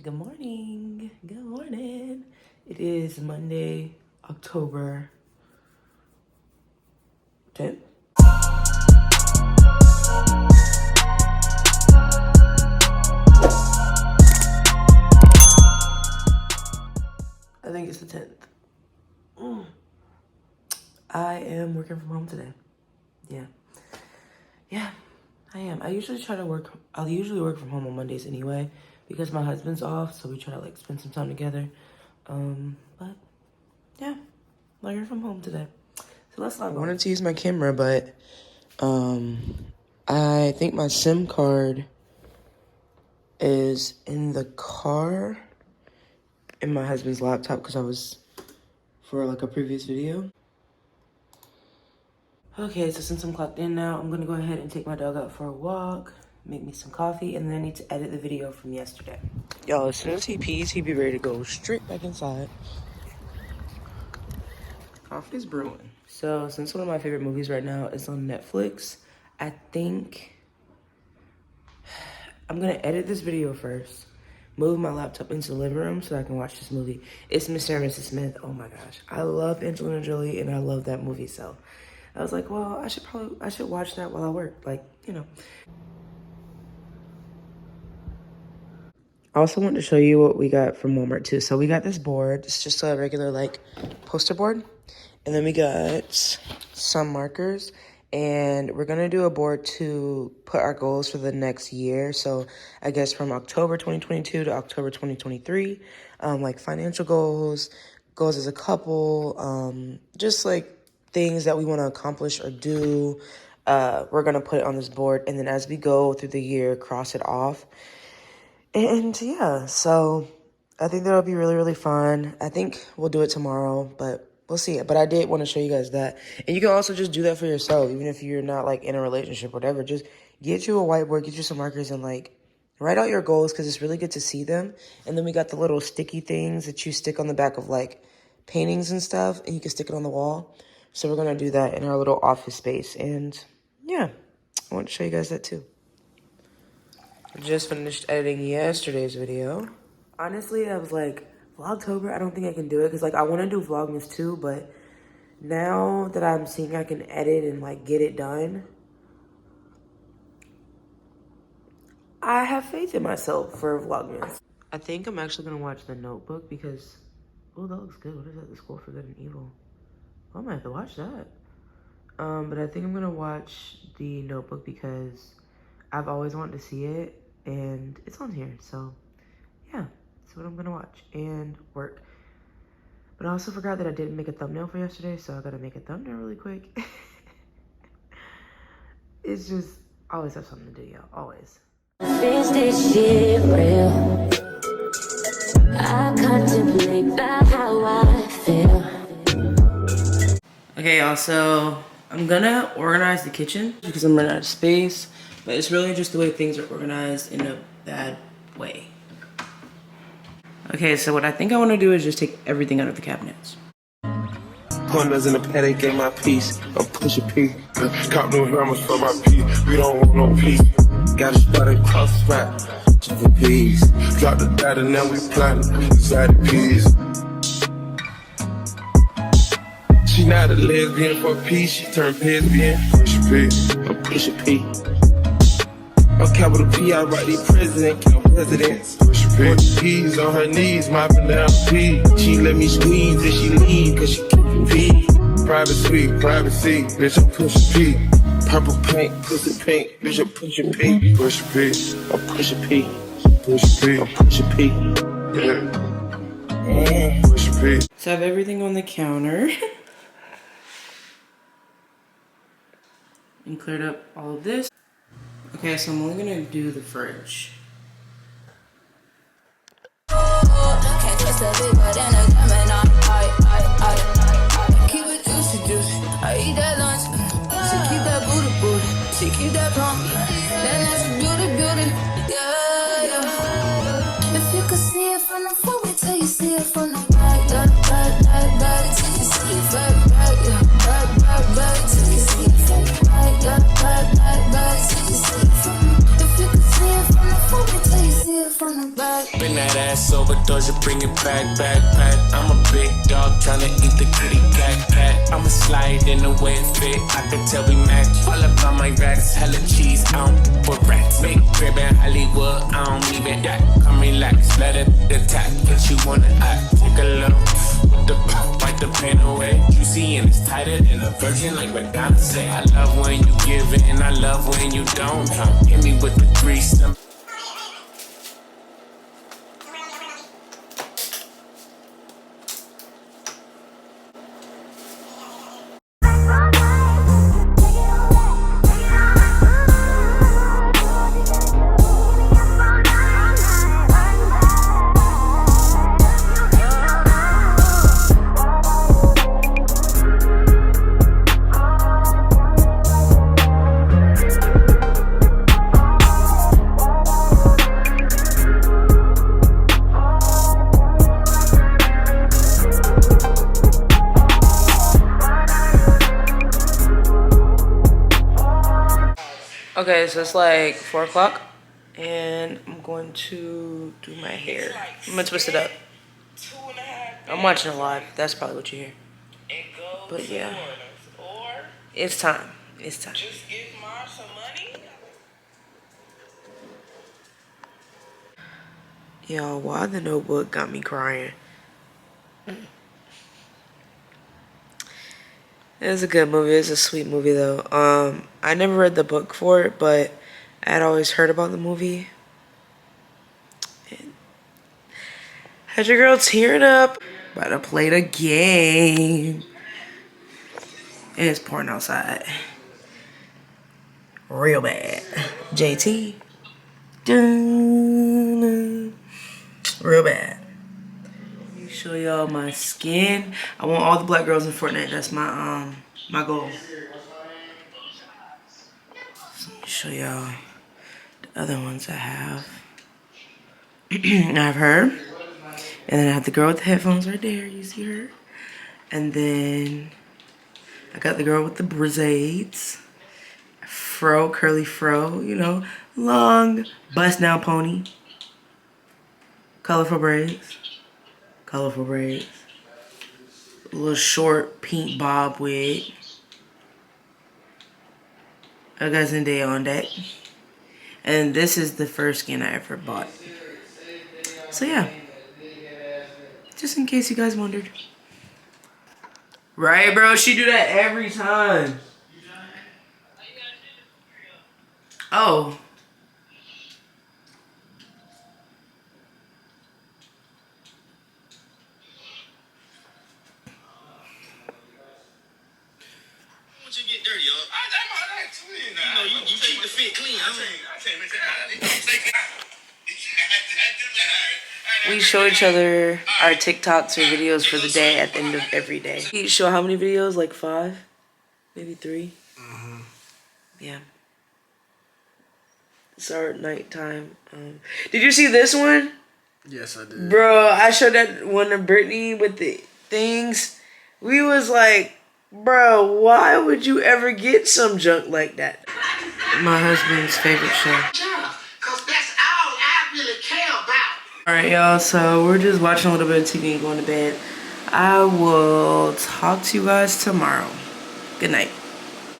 Good morning. Good morning. It is Monday, October 10th. I think it's the 10th. I am working from home today. Yeah, I am. I'll usually work from home on Mondays anyway because my husband's off, so we try to like spend some time together. But yeah, working from home today. So let's not go. I wanted to use my camera, but I think my SIM card is in the car in my husband's laptop because I was for like a previous video. Okay, so since I'm clocked in now, I'm gonna go ahead and take my dog out for a walk, make me some coffee, and then I need to edit the video from yesterday. Y'all, as soon as he pees, he'd be ready to go straight back inside. Coffee is brewing. So since one of my favorite movies right now is on Netflix, I think I'm gonna edit this video first, move my laptop into the living room so I can watch this movie. It's Mr. and Mrs. Smith. Oh my gosh. I love Angelina Jolie and I love that movie, so I was like, well, I should watch that while I work, like, you know. I also want to show you what we got from Walmart too. So we got this board. It's just a regular like poster board. And then we got some markers. And we're gonna do a board to put our goals for the next year. So I guess from October 2022 to October 2023, like financial goals, goals as a couple, just like things that we want to accomplish or do. We're gonna put it on this board, and then as we go through the year, cross it off. And yeah, so I think that'll be really, really fun. I think we'll do it tomorrow, but we'll see. But I did want to show you guys that. And you can also just do that for yourself, even if you're not like in a relationship or whatever. Just get you a whiteboard, get you some markers, and like write out your goals because it's really good to see them. And then we got the little sticky things that you stick on the back of like paintings and stuff, and you can stick it on the wall. So we're gonna do that in our little office space. And yeah, I want to show you guys that too. I just finished editing yesterday's video. Honestly, I was like, Vlogtober, I don't think I can do it because like I want to do Vlogmas too, but now that I'm seeing I can edit and like get it done, I have faith in myself for Vlogmas. I think I'm actually gonna watch The Notebook because, oh, that looks good. What is that? The School for Good and Evil. I might have to watch that. But I think I'm gonna watch The Notebook because I've always wanted to see it and it's on here. So yeah, that's what I'm gonna watch and work. But I also forgot that I didn't make a thumbnail for yesterday, so I gotta make a thumbnail really quick. It's just, I always have something to do, y'all, always. Is this shit real? I contemplate about how I feel. Okay, y'all, so I'm gonna organize the kitchen because I'm running out of space, but it's really just the way things are organized in a bad way. Okay, so what I think I want to do is just take everything out of the cabinets. Pointers in the paddock, get my piece. I'm pushing P. Cop new hammers for my P. We don't want no peace. Got a spotted cross rap. Just the peas. Drop the data, now we plotting. Inside the peas. She not a lesbian for peace. She turned lesbian. Push P. I'm pushing P. On capital P, I write the president, count presidents. Push P. P's on her knees, mopping down P. She let me squeeze and she leave, cause she keeping P. Private suite, privacy, bitch, I'm pushing P. Purple paint, pussy pink, bitch, I'm pushing P. Push P, I'm pushing P. Push P, I'm pushing P. Yeah. Push P. So I have everything on the counter. And cleared up all of this. Okay, so I'm only gonna do the fridge. Keep it juicy. I eat that lunch. She keep that booty. She keep that plump. That nasty beauty. Yeah. If you could see it from the front, wait till you see it from the back. Back till you see it back. Back till you see it from the back till you see it from the. If you could see it from the front, wait till you see it from the back. Bring that ass overdose, you bring it back. I'm a big dog tryna eat the kitty cat. I'ma slide in the way it fit. I can tell we match. All about my racks, hella cheese, I don't put rats. Big crib in Hollywood, I don't even that. Come relax, let it attack. Get you wanna act, take a look. With the pop, wipe the pain away. Juicy and it's tighter than a virgin, like Madonna say. I love when you give it, and I love when you don't. Hit me with the grease. Okay, so it's like 4 o'clock, and I'm going to do my hair. I'm gonna twist it up. I'm watching it live. That's probably what you hear. But yeah, it's time. It's time. Just give Mar some money. Yo, why the Notebook got me crying? It was a good movie. It's a sweet movie though. I never read the book for it, but I had always heard about the movie. And had your girl tearing up. About to play the game. And it's pouring outside. Real bad. JT. Dun, real bad. Let me show y'all my skin. I want all the black girls in Fortnite. That's my my goal. So let me show y'all the other ones I have. I have her. And then I have the girl with the headphones right there. You see her? And then I got the girl with the braids. Fro, curly fro, you know, long bust down pony. Colorful braids. Colorful braids. A little short pink bob wig. I got Zendaya on deck. And this is the first skin I ever bought. So yeah. Just in case you guys wondered. Right, bro? She do that every time. Oh. Once you get dirty, yo. You know, you keep the fit clean. We show each other our TikToks or videos for the day at the end of every day. We show how many videos? Like 5? Maybe 3? Yeah. It's our nighttime. Did you see this one? Yes, I did. Bro, I showed that one to Brittany with the things. We was like, bro, why would you ever get some junk like that? My husband's favorite show. Yeah, because that's all I really care about. Alright, y'all, so we're just watching a little bit of TV and going to bed. I will talk to you guys tomorrow. Good night.